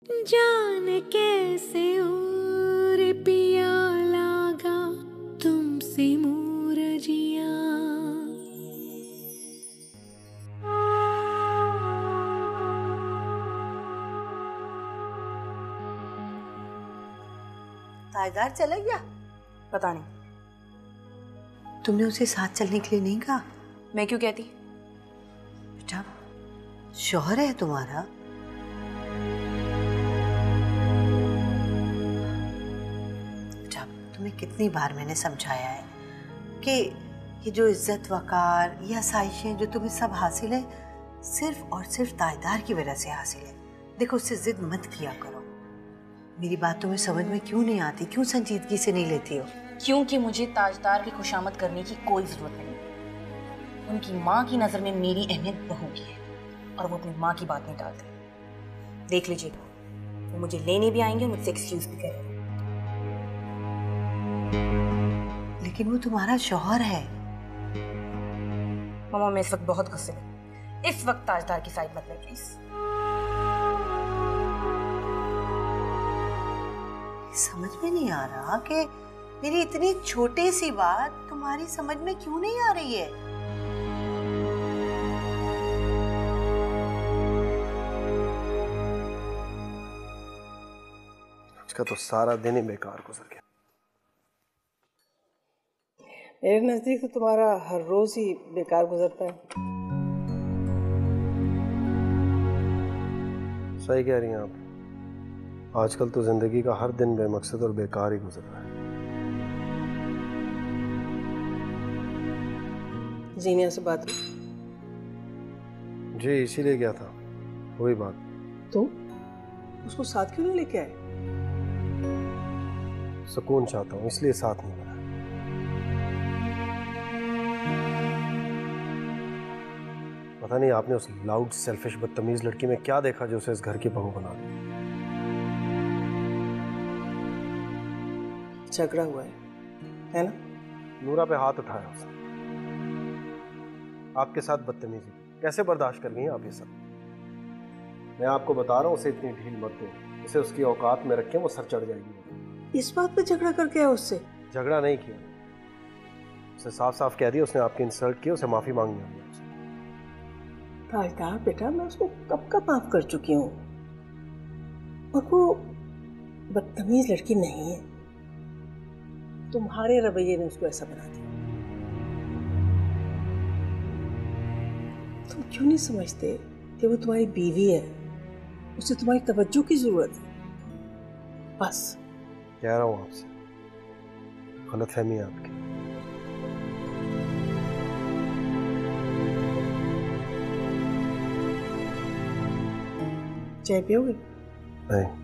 जान कैसे और पिया लागा तुमसे मोर जिया। ताजदार चला गया? पता नहीं। तुमने उसे साथ चलने के लिए नहीं कहा? मैं क्यों कहती? बेटा शौहर है तुम्हारा। बेटा तुम्हें कितनी बार मैंने समझाया है कि ये जो इज्जत वकार या आसाइशें जो तुम्हें सब हासिल है सिर्फ और सिर्फ ताजदार की वजह से हासिल है। देखो उससे जिद मत किया करो। मेरी बात तुम्हें समझ में क्यों नहीं आती? क्यों संजीदगी से नहीं लेती हो? क्योंकि मुझे ताजदार की खुशामद करने की कोई जरूरत नहीं। उनकी माँ की नजर में मेरी अहमियत बहू की है और वो अपनी माँ की बात नहीं टालते। देख लीजिएगा, वो मुझे लेने भी आएंगे, मुझसे एक्सक्यूज भी करेंगे। लेकिन वो तुम्हारा शौहर है। मामा मैं इस वक्त बहुत गुस्से में, इस वक्त ताजदार की साइड मत ले प्लीज। समझ में नहीं आ रहा कि मेरी इतनी छोटी सी बात तुम्हारी समझ में क्यों नहीं आ रही है। उसका तो सारा दिन ही बेकार गुजर गया। मेरे नजदीक तो तुम्हारा हर रोज ही बेकार गुजरता है। सही कह रही हैं आप। आजकल तो जिंदगी का हर दिन बेमकसद और बेकार ही गुजर रहा है। जीनिया से बात हुई? जी इसीलिए गया था, वही बात। तो उसको साथ क्यों नहीं लेके आए? सुकून चाहता हूँ इसलिए साथ नहीं मिला। पता नहीं आपने उस लाउड सेल्फिश बदतमीज लड़की में क्या देखा जो उसे इस घर की बहू बना दी। झगड़ा हुआ है ना? नूरा पे हाथ उठाया उसने। आपके साथ बदतमीजी कैसे बर्दाश्त कर गई हैं आप ये सब? मैं आपको बता रहा हूँ उसे इतनी ढील मत दो। इसे उसकी औकात में रखें, वो सर चढ़ जाएगी। इस बात पे झगड़ा करके आया उससे? झगड़ा नहीं किया, उसे साफ साफ कह दिया उसने आपकी इंसल्ट की, उसे माफी मांगनी होगी। ताजदार बेटा मैं उसको कब का माफ कर चुकी हूँ और वो बदतमीज लड़की नहीं है। तुम्हारे रवैये ने उसको ऐसा बना दिया। तुम क्यों नहीं समझते कि वो तुम्हारी बीवी है, उसे तुम्हारी तवज्जो की जरूरत है। बस कह रहा हूँ आपसे, गलतफहमी है आपकी। चाय पियोगे? नहीं।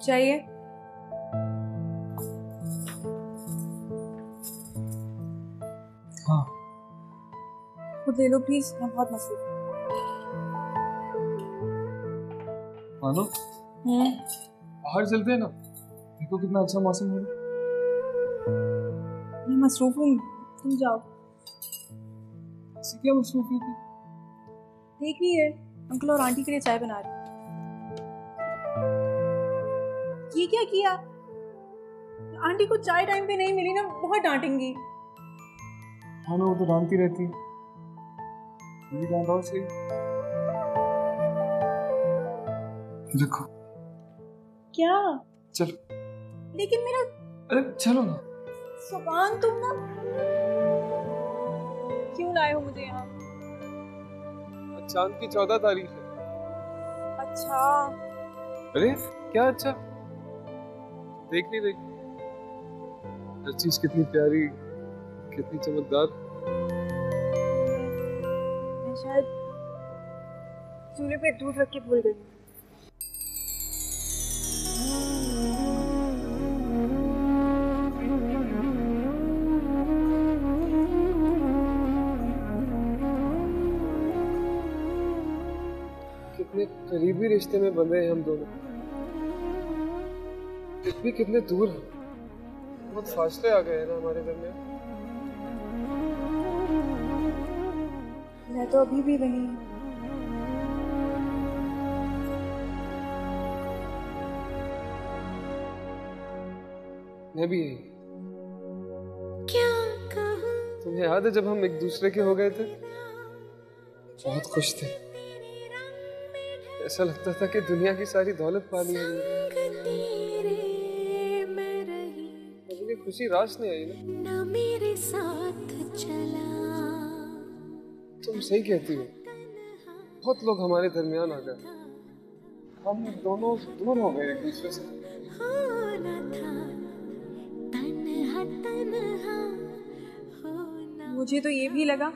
चाहिए? हाँ खुद ले लो प्लीज, मैं बहुत मसरूफ हूँ। मानो बाहर चलते हैं ना, देखो कितना अच्छा मौसम हो रहा है। मैं मसरूफ हूँ, तुम जाओ। ऐसी क्या मसरूफियत है? देख रही है अंकल और आंटी के लिए चाय बना रही। ये क्या किया? आंटी को चाय टाइम पे नहीं मिली ना, बहुत डांटेंगी। हाँ ना, वो तो डांटती रहती है। मेरी डांट और सही। देखो क्या? चलो। लेकिन मेरा, अरे चलो ना। सुभान तुम ना क्यों लाए हो मुझे यहाँ? चांद की 14 तारीख है। अच्छा। अरे क्या अच्छा? देख नहीं रही हर चीज कितनी प्यारी, कितनी चमकदार। मैं शायद चूल्हे पे दूध रख के भूल गई। कितने करीबी रिश्ते में बंधे हैं हम दोनों, फिर भी कितने दूर हैं। बहुत फासले आ गए हैं ना हमारे दरमियान। मैं तो अभी भी वही हूँ। मैं भी यही। क्या कहूँ तुम्हें याद है जब हम एक दूसरे के हो गए थे? बहुत खुश थे, ऐसा लगता था कि दुनिया की सारी दौलत पा ली है। तेरे मैं रही लेकिन ये खुशी रास नहीं आई ना। ना मेरे साथ चला। तुम सही कहती हो, बहुत लोग हमारे दरमियान आ गए, हम दोनों दूर हो गए एक दूसरे से। होना था तन्हा तन्हा होना। मुझे तो ये भी लगा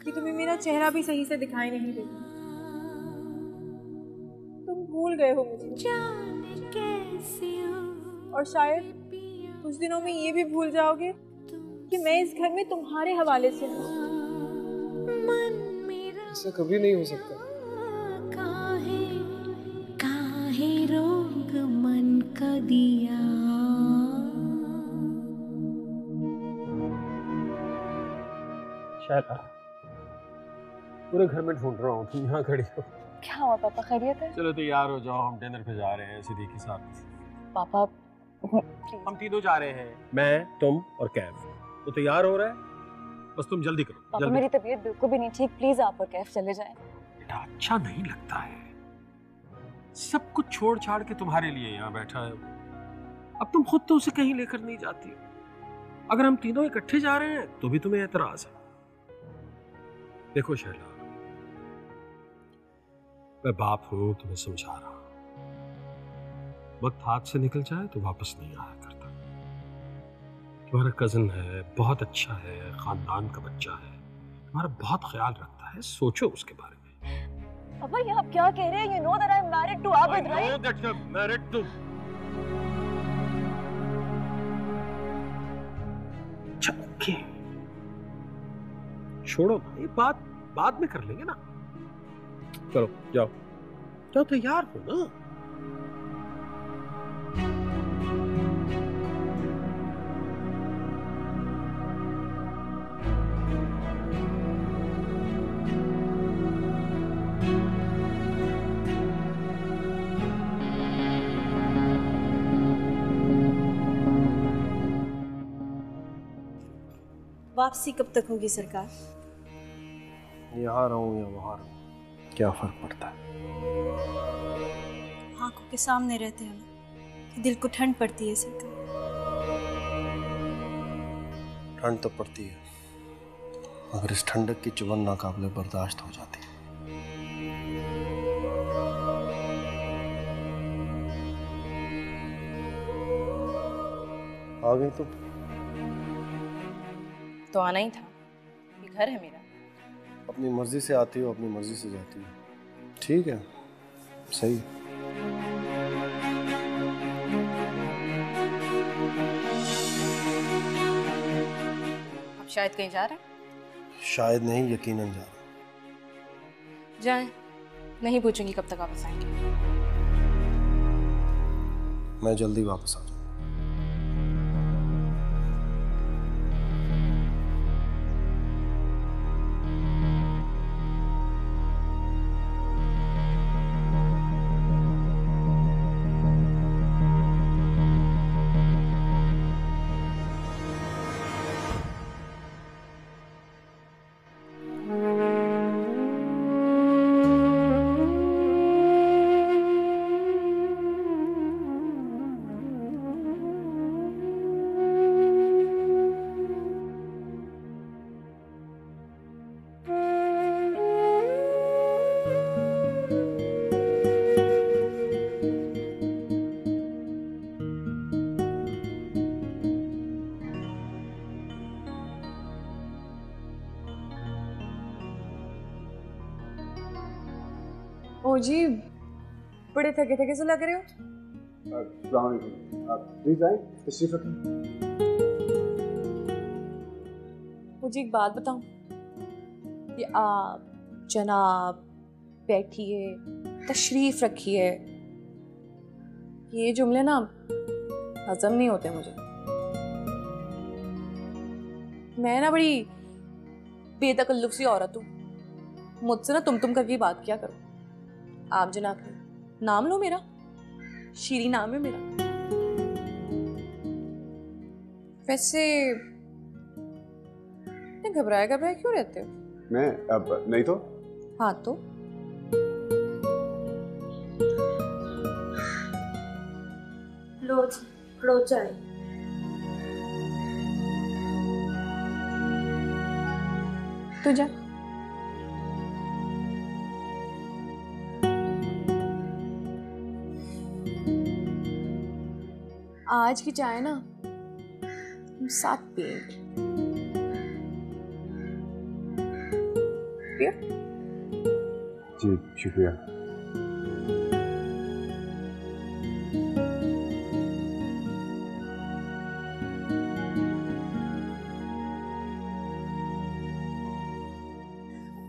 कि तुम्हें मेरा चेहरा भी सही से दिखाई नहीं देता। तुम भूल गए हो मुझे, जाने कैसे हो और शायद कुछ दिनों में ये भी भूल जाओगे कि मैं इस घर में तुम्हारे हवाले से हूँ। मन मेरा ऐसा कभी नहीं हो सकता। काहे काहे रोग मन का दिया। शायद पूरे घर में ढूंढ रहा हूँ, तुम यहाँ खड़ी हो। क्या हुआ पापा, खैरियत है? चलो तैयार हो जाओ, हम डिनर पे जा रहे हैं सिद्धि के साथ। पापा हम तीनों जा रहे हैं, मैं, तुम और कैफ। तो तैयार हो रहा है, बस तुम जल्दी करो। पापा जल्दी। मेरी तबीयत बिल्कुल भी नहीं ठीक, प्लीज आप और कैफ चले जाएं। बेटा अच्छा नहीं लगता है, सब कुछ छोड़ छाड़ के तुम्हारे लिए यहाँ बैठा है। अब तुम खुद तो उसे कहीं लेकर नहीं जाती। अगर हम तीनों इकट्ठे जा रहे हैं तो भी तुम्हें एतराज है। देखो शैला, मैं बाप हूं, तुम्हें समझा रहा हूं। वक्त हाथ से निकल जाए तो वापस नहीं आया करता। तुम्हारा कजन है, बहुत अच्छा है, खानदान का बच्चा है, तुम्हारा बहुत ख्याल रखता है, सोचो उसके बारे में। पापा ये आप क्या कह रहे हैं? You know that I'm married to Abid, right? I know that you're married to. चक्के छोड़ो ना, ये बात बाद में कर लेंगे ना। चलो जाओ जाओ, तैयार हो ना। वापसी कब तक होगी सरकार? यहाँ रहूं या वहां रहूं, क्या फर्क पड़ता है? आंखों के सामने रहते हैं कि दिल को ठंड पड़ती है सरकार। ठंड तो पड़ती है, मगर इस ठंडक की चुभन नाकाबिले बर्दाश्त हो जाती है। आ गई तो आना ही था, ये घर है मेरा। अपनी मर्जी से आती हो, अपनी मर्जी से जाती हो, ठीक है, सही। आप शायद कहीं जा रहे हैं? शायद नहीं, यकीनन जा रहा हूं। जाएं, नहीं पूछूंगी कब तक वापस आएंगे। मैं जल्दी वापस आ जाऊँ। ओ जी, बड़े थके थके से लग रहे हो। प्लीज आए, तशरीफ रखें। मुझे एक बात बताओ, ये आप, जनाब, बैठिए, तशरीफ रखिए, ये जुमले ना हजम नहीं होते मुझे। मैं ना बड़ी बेतकल्लुफ सी औरत हूँ, मुझसे ना तुम करके बात किया करो। आप जनाब नाम लो मेरा, शीरी नाम है मेरा। वैसे घबराए क्यों रहते हो? मैं अब नहीं तो। हाँ तो लो चाय। तू जा। आज की चाय ना हम साथ पिएंगे। जी शुक्रिया।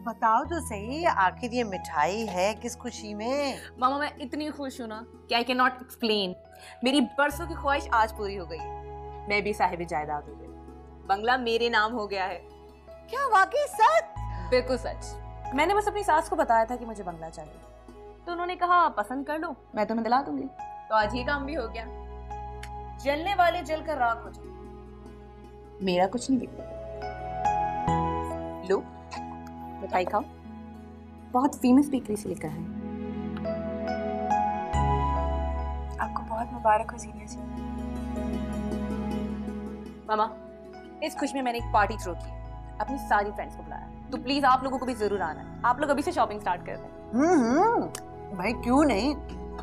बताओ तो सही, आखिर ये मिठाई है किस खुशी में? मामा मैं इतनी खुश हूँ ना कि आई कैन नॉट एक्सप्लेन। मेरी बरसों की ख्वाहिश आज पूरी हो गई है। मैं भी साहिब जायदाद हो गई, बंगला मेरे नाम हो गया है। क्या वाकई सच? बिल्कुल सच। मैंने बस अपनी सास को बताया था कि मुझे बंगला चाहिए, तो उन्होंने कहा पसंद कर लो, मैं तुम्हें दिला दूंगी। तो आज ये काम भी हो गया। जलने वाले जल कर राख हो जाए, मेरा कुछ नहीं बिगड़ा। लो मिठाई खाओ, बहुत फेमस बेकरी से लेकर है। आपको बहुत मुबारक हो जीनिया जी। मामा इस खुशी में मैंने एक पार्टी थ्रो की, अपनी सारी फ्रेंड्स को बुलाया, तो प्लीज आप लोगों को भी जरूर आना है। आप लोग अभी से शॉपिंग स्टार्ट कर दें। भाई क्यों नहीं,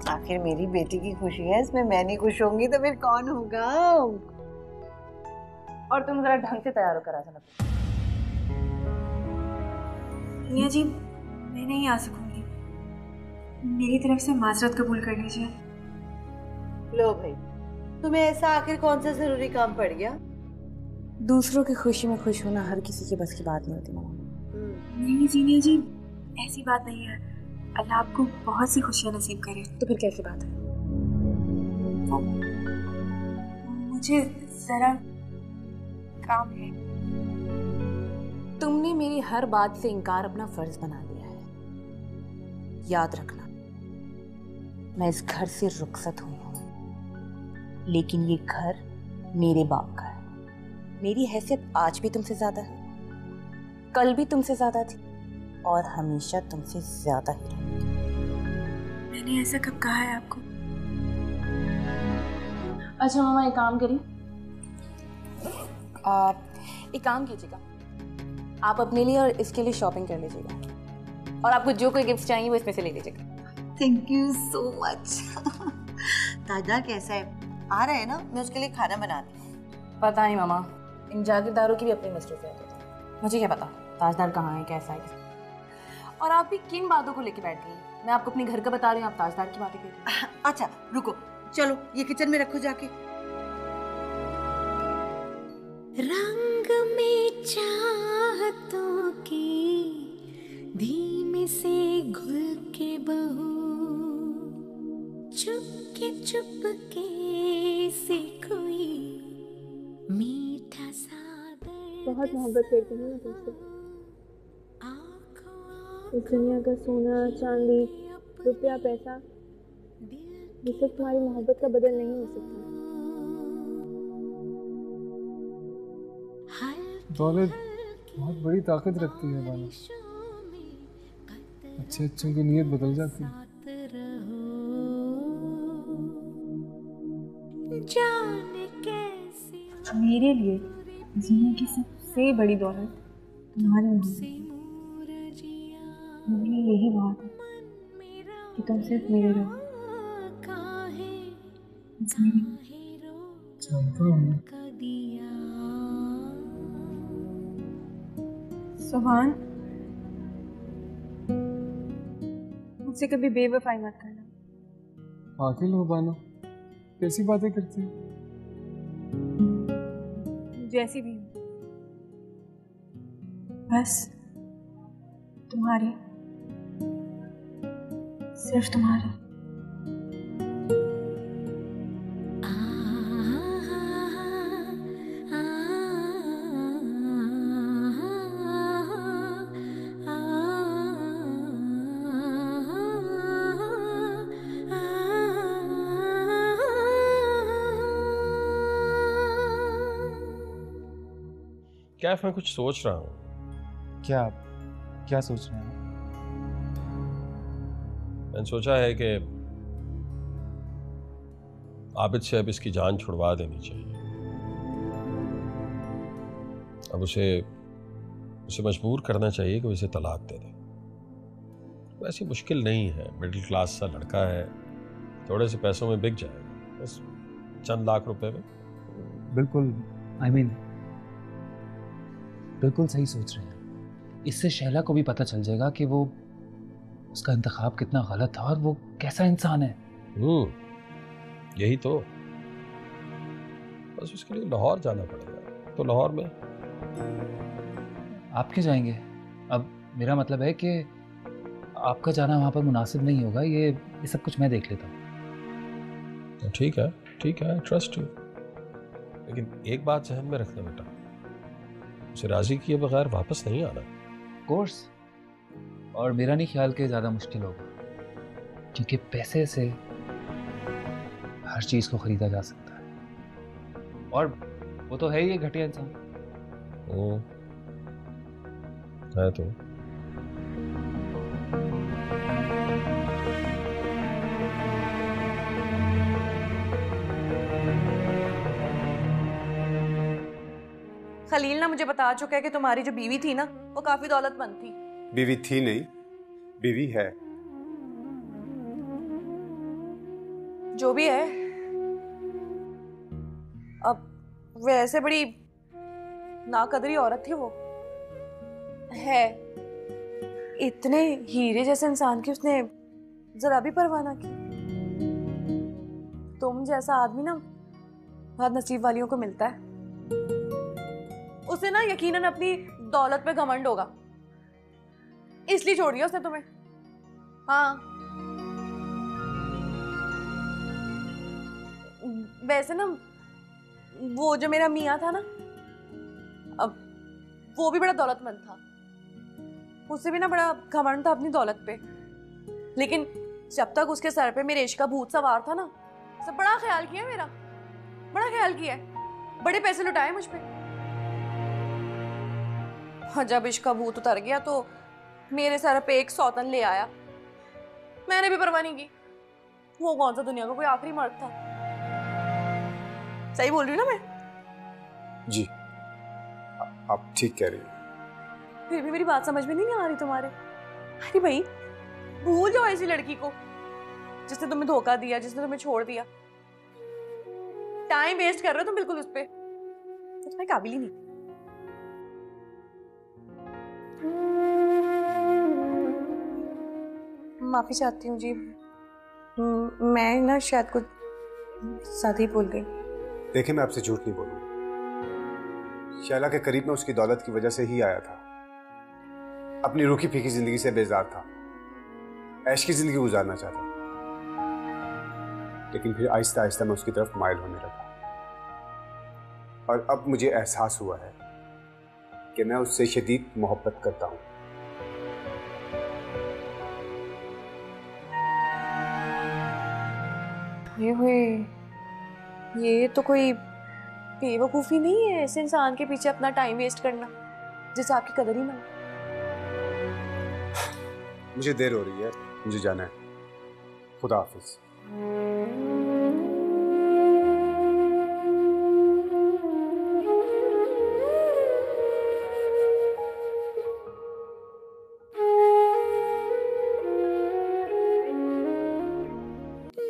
आखिर मेरी बेटी की खुशी है, इसमें मैं नहीं खुश होंगी तो फिर कौन होगा? और तुम जरा ढंग से तैयार होकर आ जाना। मियाँ जी मैं नहीं आ सकूंगी, मेरी तरफ से माजरत कबूल कर लीजिए। लो भाई, तुम्हें ऐसा आखिर कौन सा जरूरी काम पड़ गया? दूसरों की खुशी में खुश होना हर किसी के बस की बात नहीं होती मामा। नहीं जीनिया जी ऐसी बात नहीं है, अल्लाह आपको बहुत सी खुशियाँ नसीब करे। तो फिर कैसी बात है? मुझे जरा काम है। तुमने मेरी हर बात से इनकार अपना फर्ज बना लिया है। याद रखना, मैं इस घर से रुखसत हुई हूं, लेकिन ये घर मेरे बाप का है। मेरी हैसियत आज भी तुमसे ज्यादा है, कल भी तुमसे ज्यादा थी और हमेशा तुमसे ज्यादा ही रहेगी। मैंने ऐसा कब कहा है आपको? अच्छा मामा एक काम करिए, एक काम कीजिएगा, आप अपने लिए और इसके लिए शॉपिंग कर लीजिएगा, और आपको जो कोई गिफ्ट चाहिए वो इसमें से ले लीजिएगा। Thank you so much. Tajdar कैसा है? आ रहा है ना? मैं उसके लिए खाना बनाती हूँ। पता नहीं मामा, इन जागीरदारों की भी अपनी मिस्ट्रेस है, मुझे क्या पता ताजदार कहाँ है, कैसा है। और आप भी किन बातों को लेके बैठ गई? मैं आपको अपने घर का बता रही हूँ, आप ताजदार की बातें कर रही हैं। अच्छा रुको, चलो ये किचन में रखो जाके। रंग में चाहतों की धीमे से घुल के बहू, चुपके से कोई मीठा सा बहुत मोहब्बत करती हूँ मैं तुमसे। इस दुनिया का सोना चांदी रुपया पैसा ये सब तुम्हारी मोहब्बत का बदल नहीं हो सकता। दौलत बहुत बड़ी ताकत रखती है बाला, अच्छे अच्छों की नीयत बदल जाती है। मेरे लिए दुनिया की सबसे बड़ी दौलत तुम्हारी मोहब्बत, मेरे लिए यही बहुत है कि तुम सिर्फ मेरे रहो। सुभान, मुझसे कभी बेवफाई मत करना। पागल हो बानो, कैसी बातें करती है? जैसी भी हूँ, बस तुम्हारी सिर्फ तुम्हारी। कैफ मैं कुछ सोच रहा हूँ। क्या क्या सोच रहे हैं? मैंने सोचा है कि आबिद से अब इसकी जान छुड़वा देनी चाहिए। अब उसे मजबूर करना चाहिए कि वो इसे तलाक दे दे। वैसी मुश्किल नहीं है, मिडिल क्लास सा लड़का है, थोड़े से पैसों में बिक जाएगा, बस चंद लाख रुपए में। बिल्कुल, बिल्कुल सही सोच रहे हैं। इससे शैला को भी पता चल जाएगा कि वो उसका इंतखाब कितना गलत था और वो कैसा इंसान है। यही तो, बस उसके लिए लाहौर जाना पड़ेगा। तो लाहौर में आप क्यों जाएंगे? अब मेरा मतलब है कि आपका जाना वहां पर मुनासिब नहीं होगा। ये सब कुछ मैं देख लेता हूँ। तो ठीक है, ट्रस्ट यू। लेकिन एक बात ज़हन में रखना बेटा, उसे राजी किए बगैर वापस नहीं आना। कोर्स, और मेरा नहीं ख्याल कि ज़्यादा मुश्किल होगा, क्योंकि पैसे से हर चीज़ को ख़रीदा जा सकता है, और वो तो है ही एक घटिया इंसान। है तो। खलील ना मुझे बता चुका है कि तुम्हारी जो बीवी थी ना, वो काफी दौलतमंद थी। बीवी थी नहीं, बीवी है। जो भी है, अब वैसे बड़ी नाकदरी औरत थी वो। है इतने हीरे जैसे इंसान की उसने जरा भी परवाह ना की। तुम जैसा आदमी ना बहुत नसीब वालियों को मिलता है। उसे ना यकीनन अपनी दौलत पे घमंड होगा, इसलिए छोड़ दिया उसने तुम्हें। हाँ, वैसे ना वो जो मेरा मियाँ था ना, अब वो भी बड़ा दौलतमंद था। उसे भी ना बड़ा घमंड था अपनी दौलत पे, लेकिन जब तक उसके सर पे मेरे इश्क का भूत सवार था ना, उसे बड़ा ख्याल किया मेरा, बड़ा ख्याल किया, बड़े पैसे लुटाए मुझ पे। जब इश्क का भूत उतर गया तो मेरे सर पे एक सौतन ले आया। मैंने भी परवाह नहीं की। वो कौन सा दुनिया का कोई आखिरी मर्द था। सही बोल रही हूँ ना मैं? जी, आप ठीक कह रही हैं। फिर भी मेरी बात समझ में नहीं आ रही तुम्हारे। अरे भाई, भूल जाओ ऐसी लड़की को जिसने तुम्हें धोखा दिया, जिसने तुम्हें छोड़ दिया। टाइम वेस्ट कर रहे हो तुम बिल्कुल उस पे। तो तुम्हें काबिल ही नहीं। माफी चाहती हूँ जी, मैं ना शायद कुछ ज्यादा ही बोल गई। देखिए, मैं आपसे झूठ नहीं बोलूंगा। शैला के करीब में उसकी दौलत की वजह से ही आया था। अपनी रूखी फीकी जिंदगी से बेजार था, ऐश की जिंदगी गुजारना चाहता, लेकिन फिर आहिस्ता आहिस्ता मैं उसकी तरफ माइल होने लगा। और अब मुझे एहसास हुआ है कि मैं उससे शदीद मोहब्बत करता हूं। ये तो कोई बेवकूफ़ी नहीं है ऐसे इंसान के पीछे अपना टाइम वेस्ट करना जिससे आपकी कदर ही ना हो। मुझे देर हो रही है, मुझे जाना है। खुदा हाफिज।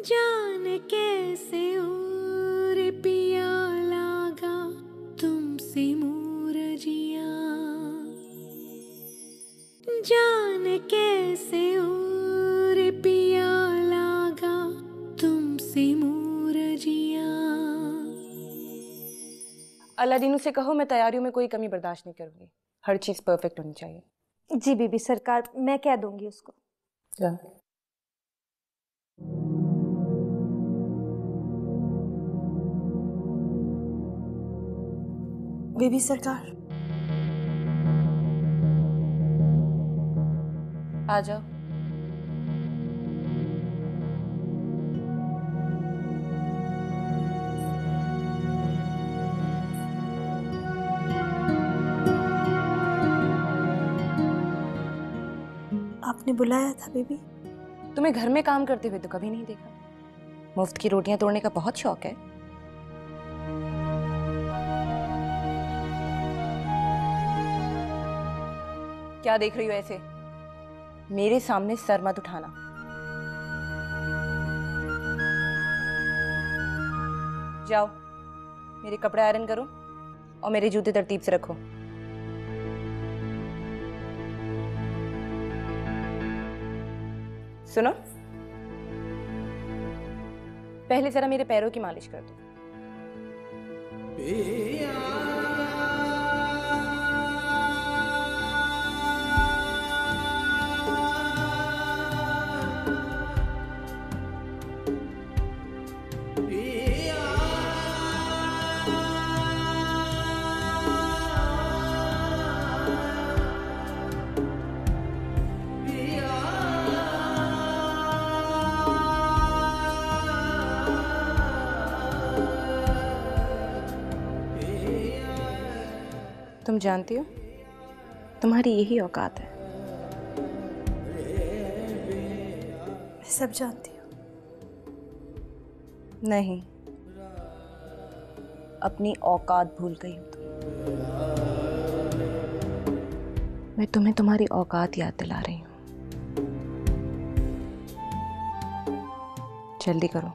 जान कैसे और पिया लागा तुमसे मूरजिया, जान कैसे और पिया लागा तुमसे मूरजिया। अलादीन से कहो मैं तैयारियों में कोई कमी बर्दाश्त नहीं करूंगी, हर चीज परफेक्ट होनी चाहिए। जी बीबी सरकार, मैं कह दूंगी उसको। बेबी सरकार, आ जाओ। आपने बुलाया था बेबी? तुम्हें घर में काम करते हुए तो कभी नहीं देखा। मुफ्त की रोटियां तोड़ने का बहुत शौक है। क्या देख रही हो ऐसे? मेरे सामने सर मत उठाना। जाओ, मेरे कपड़े आयरन करो और मेरे जूते तरतीब से रखो। सुनो, पहले जरा मेरे पैरों की मालिश कर दो। तुम जानती हो, तुम्हारी यही औकात है। मैं सब जानती हूँ। नहीं, अपनी औकात भूल गई हो तुम। मैं तुम्हें तुम्हारी औकात याद दिला रही हूँ। जल्दी करो।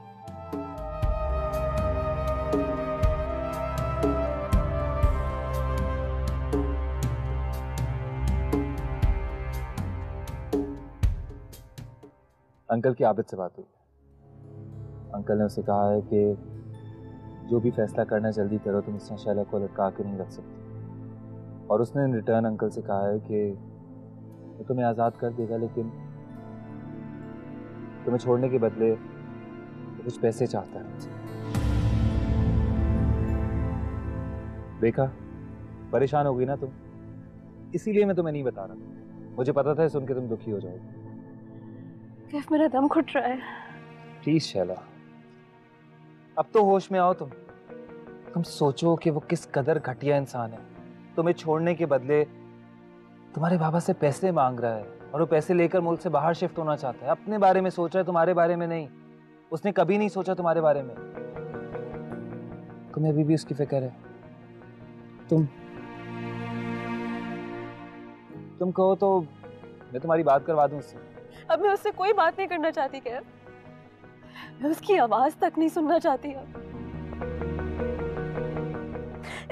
अंकल की आबिद से बात हुई। अंकल ने उसे कहा है कि जो भी फैसला करना है जल्दी करो, तुम इस तरह शैला को लटका के नहीं रख सकती। और उसने इन रिटर्न अंकल से कहा है कि वो तुम्हें आज़ाद कर देगा, लेकिन तुम्हें छोड़ने के बदले वो कुछ पैसे चाहता है मुझसे। देखा, परेशान हो गई ना तुम, इसीलिए मैं तुम्हें नहीं बता रहा था। मुझे पता था सुन के तुम दुखी हो जाओगे। कैफ, मेरा दम घुट रहा है। प्लीज शैला, अब तो होश में आओ। तुम सोचो कि वो किस कदर घटिया इंसान है। तुम्हें छोड़ने के बदले तुम्हारे बाबा से पैसे मांग रहा है और वो पैसे लेकर मुल्क से बाहर शिफ्ट होना चाहता है। अपने बारे में सोच रहा है, तुम्हारे बारे में नहीं। उसने कभी नहीं सोचा तुम्हारे बारे में। तुम्हें अभी भी उसकी फिक्र है। तुम कहो तो मैं तुम्हारी बात करवा दूं उससे। अब मैं उससे कोई बात नहीं करना चाहती कैफ। मैं उसकी आवाज तक नहीं सुनना चाहती अब।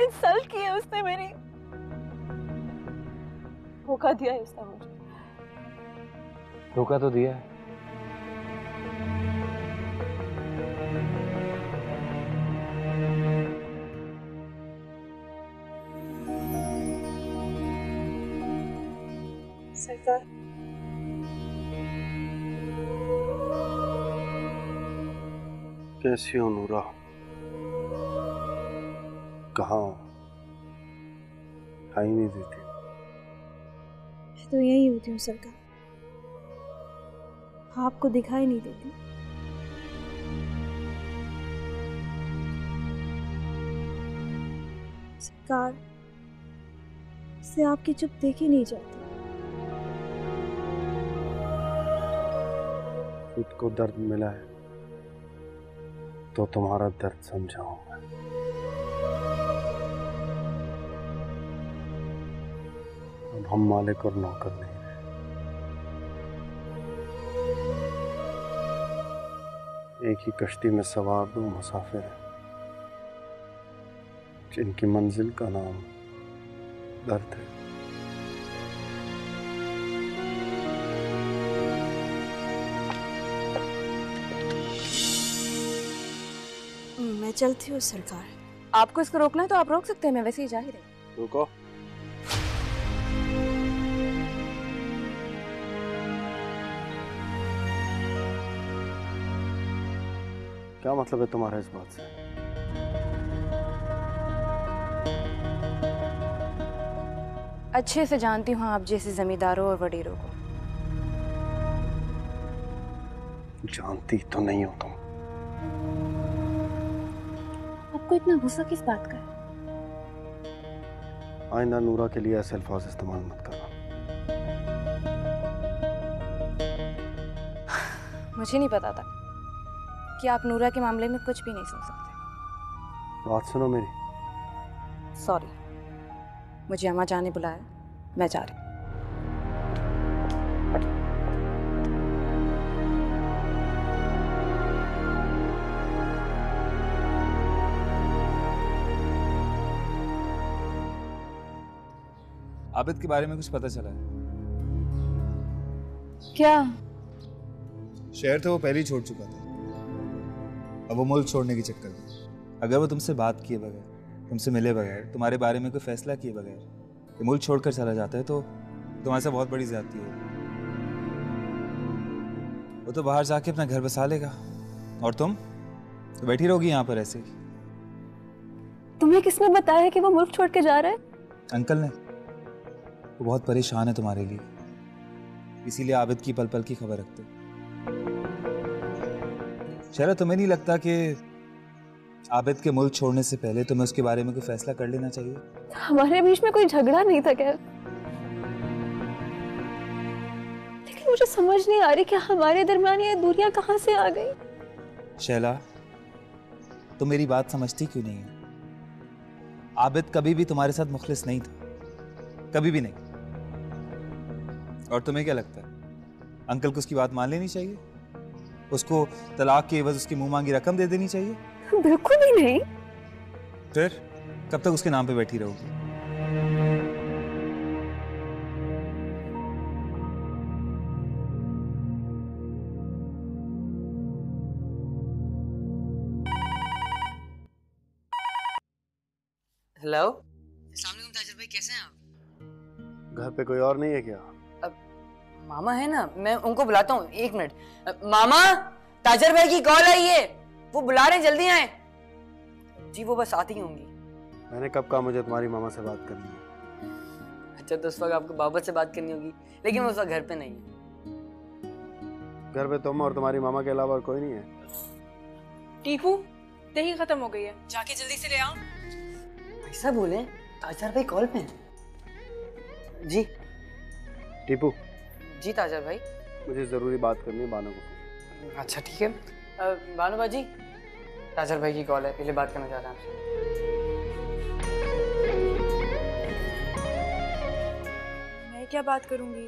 इंसल्ट की है उसने मेरी। धोखा दिया है उसने मुझे। धोखा तो दिया है। सरकार, कैसी हो नूरा? कहाँ? दिखाई नहीं देती। मैं तो यही होती हूँ सरकार, आपको दिखाई नहीं देती। सरकार, से आपकी चुप देखी नहीं जाती। खुद को दर्द मिला है तो तुम्हारा दर्द समझाऊंगा। अब हम मालिक और नौकर नहीं रहे। एक ही कश्ती में सवार दो मुसाफिर हैं, जिनकी मंजिल का नाम दर्द है। मैं चलती हूँ सरकार। आपको इसको रोकना है तो आप रोक सकते हैं, मैं वैसे ही जा ही रही। रुको। क्या मतलब है तुम्हारा इस बात से? अच्छे से जानती हूँ आप जैसे जमींदारों और वडेरों को। जानती तो नहीं हो तुम। आपको इतना गुस्सा किस बात का है? आइंदा नूरा के लिए ऐसे अल्फाज इस्तेमाल मत करना। मुझे नहीं पता था कि आप नूरा के मामले में कुछ भी नहीं सुन सकते। बात सुनो मेरी। सॉरी, मुझे अम्मा जान ने बुलाया, मैं जा रही। आबिद के बारे में कुछ पता चला है? क्या? शहर तो वो पहले ही छोड़ चुका था। अब वो मुल्क छोड़ने के चक्कर में। अगर वो तुमसे बात किए बगैर, तुमसे मिले बगैर, तुम्हारे बारे में कोई फैसला किए बगैर ये मुल्क छोड़कर चला जाता है तो तुम्हारे साथ बहुत बड़ी ज्यादती है। वो तो बाहर जाके अपना घर बसा लेगा और तुम तो बैठी रहोगी यहाँ पर ऐसे ही। तुम्हें किसने बताया कि वो मुल्क छोड़ के जा रहा है? अंकल ने। वो बहुत परेशान है तुम्हारे लिए, इसीलिए आबिद की पल पल की खबर रखते। शहरा, तुम्हें नहीं लगता कि आबिद के मुल्क छोड़ने से पहले तुम्हें उसके बारे में कोई फैसला कर लेना चाहिए? हमारे बीच में कोई झगड़ा नहीं था क्या? लेकिन मुझे समझ नहीं आ रही कि हमारे दरमियान ये दूरियां कहां से आ गई। शैला, तुम मेरी बात समझती क्यों नहीं है? आबिद कभी भी तुम्हारे साथ मुखलिस नहीं था, कभी भी नहीं। और तुम्हें क्या लगता है, अंकल को उसकी बात मान लेनी चाहिए? उसको तलाक के एवज उसकी मुंह मांगी रकम दे देनी चाहिए? बिल्कुल भी नहीं। फिर कब तक उसके नाम पे बैठी रहोगी? हेलो, अस्सलाम वालेकुम ताजर भाई, कैसे हैं आप? घर पे कोई और नहीं है क्या? मामा है ना, मैं उनको बुलाता हूँ, एक मिनट। मामा, ताजर भाई की कॉल आई है, वो बुला रहे हैं, जल्दी आए। जी वो बस आती ही होंगी। मैंने कब कहा मुझे तुम्हारी मामा से बात करनी है? अच्छा, तो उस वक्त आपको बाबा से बात करनी होगी, लेकिन वो उस वक्त घर पे नहीं है। घर पे तुम और तुम्हारी मामा के अलावा और कोई नहीं है? टीपू, दही खत्म हो गई है, जाके जल्दी से ले आओ। ऐसा बोले? ताजर भाई कॉल पे हैं। जी टीपू। जी ताजर भाई। मुझे जरूरी बात करनी है बानो को। अच्छा ठीक है। बानो बाजी, ताजर भाई की कॉल है, पहले बात करना चाहता हूँ आपसे। मैं क्या बात करूंगी?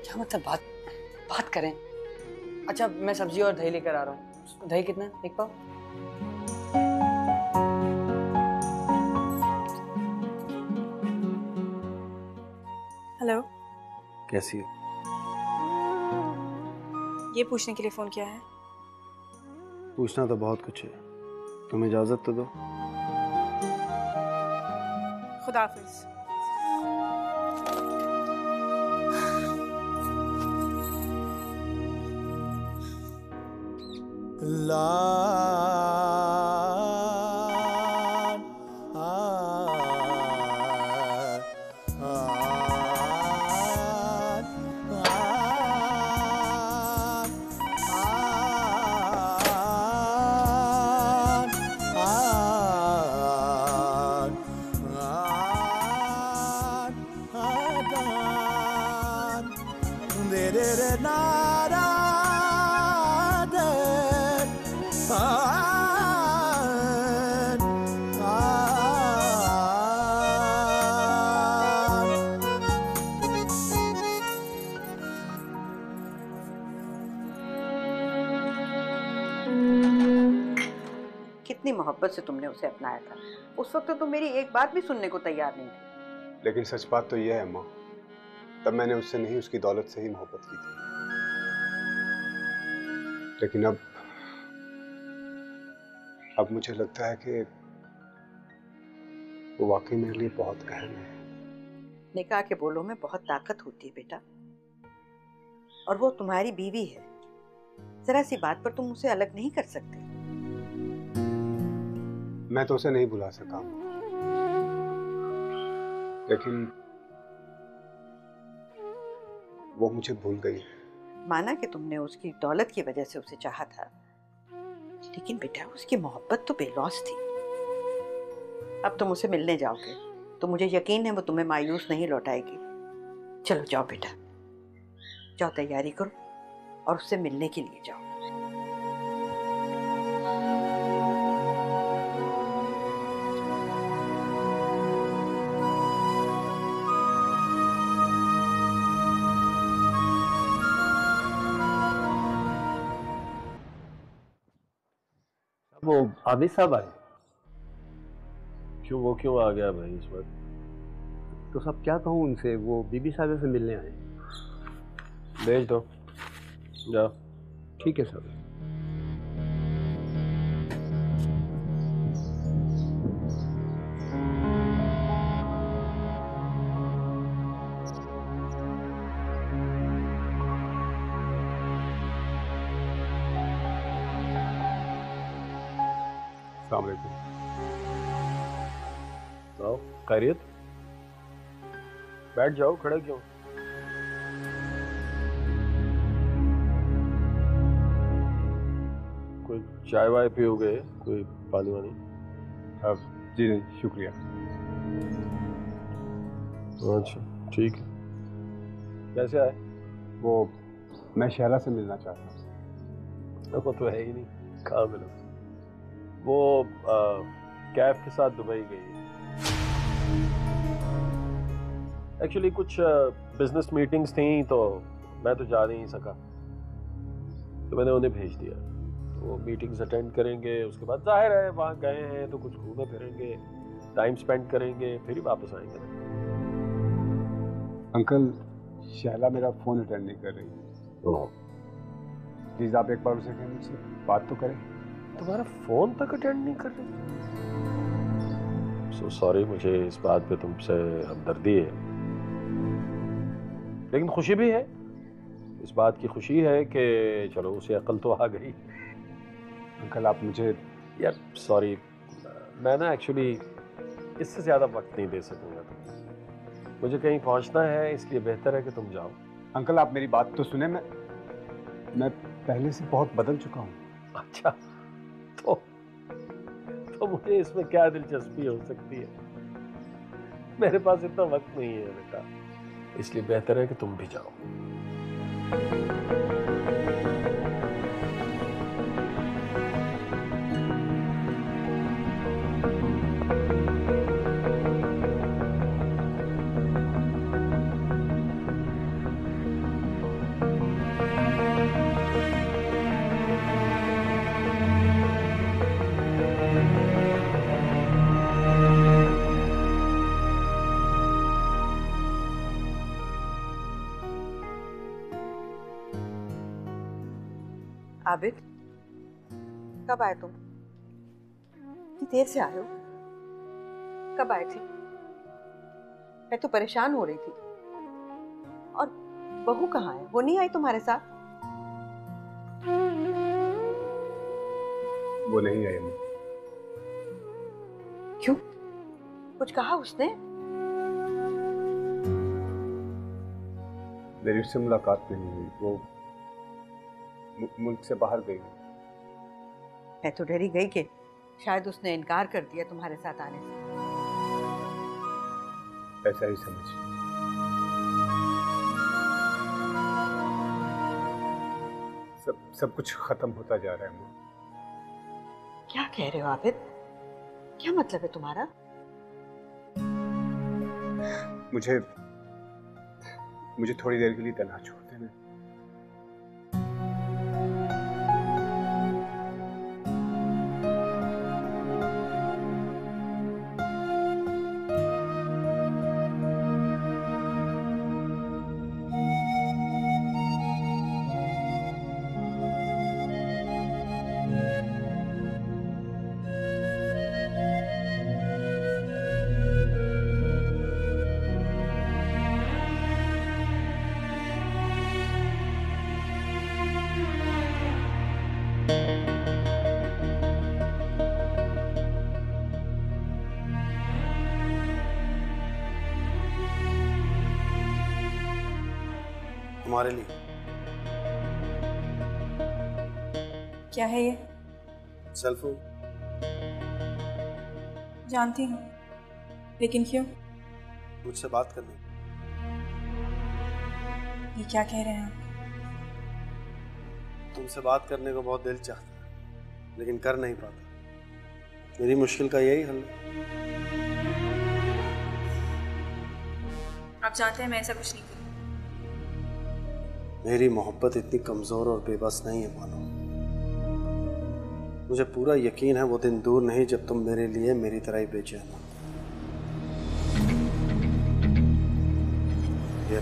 क्या मतलब बात करें? अच्छा, मैं सब्जी और दही लेकर आ रहा हूँ। दही कितना है? एक पाव? हेलो, कैसी हो? ये पूछने के लिए फोन किया है? पूछना तो बहुत कुछ है, तुम इजाजत तो दो। खुदा हाफिज। कितनी मोहब्बत से तुमने उसे अपनाया था। उस वक्त तो तुम मेरी एक बात भी सुनने को तैयार नहीं थी। लेकिन सच बात तो यह है अम्मा, तब मैंने उससे नहीं उसकी दौलत से ही मोहब्बत की थी। लेकिन अब मुझे लगता है कि वो वाकई मेरे लिए बहुत अहम है। निकाह के बोलों में बहुत ताकत होती है बेटा, और वो तुम्हारी बीवी है। जरा सी बात पर तुम उसे अलग नहीं कर सकते। मैं तो उसे नहीं भुला सका, लेकिन वो मुझे भूल गई। माना कि तुमने उसकी दौलत की वजह से उसे चाहा था, लेकिन बेटा उसकी मोहब्बत तो बेलौस थी। अब तुम उसे मिलने जाओगे तो मुझे यकीन है वो तुम्हें मायूस नहीं लौटाएगी। चलो जाओ बेटा, जाओ तैयारी करो और उससे मिलने के लिए जाओ। वो आबिद साहब आए। क्यों, वो क्यों आ गया भाई इस वक्त? तो सब क्या कहूँ उनसे, वो बीबी साहब से मिलने आए। भेज दो, जाओ। ठीक है सर। अस्सलाम वालेकुम। आओ, खैरियत? बैठ जाओ, खड़े क्यों? कोई चाय वाय पियोगे? कोई पानी वानी? अब जी नहीं, शुक्रिया। अच्छा ठीक है। कैसे आए? वो मैं शैला से मिलना चाहता हूँ। वो तो है ही नहीं, कहाँ मिलो? वो कैफ के साथ दुबई गई है। एक्चुअली कुछ बिजनेस मीटिंग्स थी तो मैं तो जा नहीं सका, तो मैंने उन्हें भेज दिया। तो वो मीटिंग्स अटेंड करेंगे, उसके बाद जाहिर है वहाँ गए हैं तो कुछ घूमे फिरेंगे, टाइम स्पेंड करेंगे, फिर ही वापस आएंगे। अंकल, शैला मेरा फ़ोन अटेंड नहीं कर रही। प्लीज़ आप एक बार उसे कहें मुझसे बात तो करें। तुम्हारा फ़ोन तक अटेंड नहीं कर रही? सो सॉरी, मुझे इस बात पे तुमसे हमदर्दी है, लेकिन खुशी भी है। इस बात की खुशी है कि चलो उसे अकल तो आ गई। अंकल आप मुझे यार सॉरी, मैं ना एक्चुअली इससे ज़्यादा वक्त नहीं दे सकूँगा तुमसे। मुझे कहीं पहुँचना है, इसलिए बेहतर है कि तुम जाओ। अंकल आप मेरी बात तो सुने, मैं पहले से बहुत बदल चुका हूँ। अच्छा, तो मुझे इसमें क्या दिलचस्पी हो सकती है? मेरे पास इतना वक्त नहीं है बेटा, इसलिए बेहतर है कि तुम भी जाओ। आबिद, कब आए तुम? इतनी देर से आए हो? कब आए थे? मैं तो परेशान हो रही थी। और बहू कहाँ है? वो नहीं आई तुम्हारे साथ? वो नहीं आई अम्मा। क्यों? कुछ कहा उसने? मेरी उससे मुलाकात नहीं हुई, वो मुल्क से बाहर गई। मैं तो डरी गई कि शायद उसने इनकार कर दिया तुम्हारे साथ आने से। ऐसा ही समझ। सब कुछ खत्म होता जा रहा है अम्मा। क्या कह रहे हो आबिद? क्या मतलब है तुम्हारा? मुझे थोड़ी देर के लिए तन्हा छोड़ देना। तुम्हारे लिए। क्या है ये? Cell phone. जानती हूँ, लेकिन क्यों? मुझसे बात करनी। ये क्या कह रहे हैं आप? तुमसे बात करने को बहुत दिल चाहता है, लेकिन कर नहीं पाता। मेरी मुश्किल का यही हल है। आप जानते हैं मैं ऐसा कुछ नहीं करूँ। मेरी मोहब्बत इतनी कमजोर और बेबस नहीं है मानो। मुझे पूरा यकीन है वो दिन दूर नहीं जब तुम मेरे लिए मेरी तरह ही बेचैन हो। ये